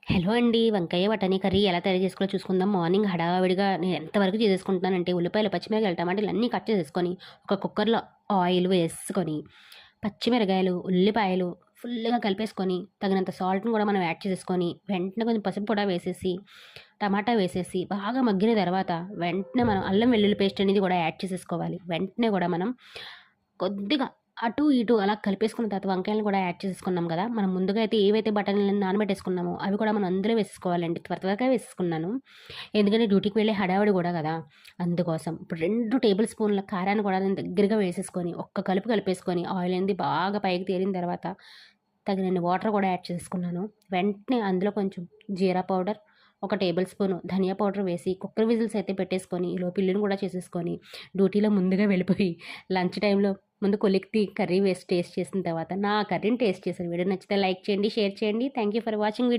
Hello అండి. వంకాయ బఠానీ కర్రీ ఎలా తయారు చేసుకోవాలో చూసుకుందాం. మార్నింగ్ హడావిడిగా నేను ఎంతవరకు చేసేసుకుంటున్నానంటే ఉల్లిపాయలు, పచ్చిమిరపకాయలు, టమాటాలు అన్నీ కట్ చేసేసుకొని ఒక కుక్కర్‌లో ఆయిల్ వేసుకొని పచ్చిమిరపకాయలు, ఉల్లిపాయలు ఫుల్‌గా కలిపేసుకొని తగినంత సాల్ట్‌ని కూడా మనం యాడ్ చేసేసుకొని వెంటనే కొంచెం పసుపు కూడా వేసేసి టమాటా వేసేసి బాగా మగ్గిన తర్వాత వెంటనే మనం అల్లం వెల్లుల్లి పేస్ట్ అనేది కూడా యాడ్ చేసేసుకోవాలి. వెంటనే కూడా మనం కొద్దిగా అటు ఇటు అలా కలిపేసుకున్న తర్వాత వంకాయలను కూడా యాడ్ చేసేసుకున్నాం కదా! మనం ముందుగా అయితే ఏవైతే బఠానీలను నానబెట్టేసుకున్నామో అవి కూడా మనం అందులో వేసేసుకోవాలండి. త్వరగా వేసేసుకున్నాను. ఎందుకంటే డ్యూటీకి వెళ్ళే హడావిడి కూడా కదా! అందుకోసం. ఇప్పుడు 2 టేబుల్ స్పూన్ల కారాన్ని కూడా నేను దగ్గరగా వేసేసుకొని ఒక్క కలుపు కలిపేసుకొని ఆయిల్ అనేది బాగా పైకి తేలిన తర్వాత తగినన్ని వాటర్ కూడా యాడ్ చేసుకున్నాను. వెంటనే అందులో కొంచెం జీరా పౌడర్, ఒక టేబుల్ స్పూను ధనియా పౌడర్ వేసి కుక్కర్ విజిల్స్ అయితే పెట్టేసుకొని ఈలోపు ఇల్లుని కూడా చేసేసుకొని డ్యూటీలో ముందుగా వెళ్ళిపోయి లంచ్ టైంలో ముందు కొలిక్కి కర్రీ వేసి టేస్ట్ చేసిన తర్వాత నా కర్రీని టేస్ట్ చేశాను. వీడియో నచ్చితే లైక్ చేయండి, షేర్ చేయండి. Thank you for watching video.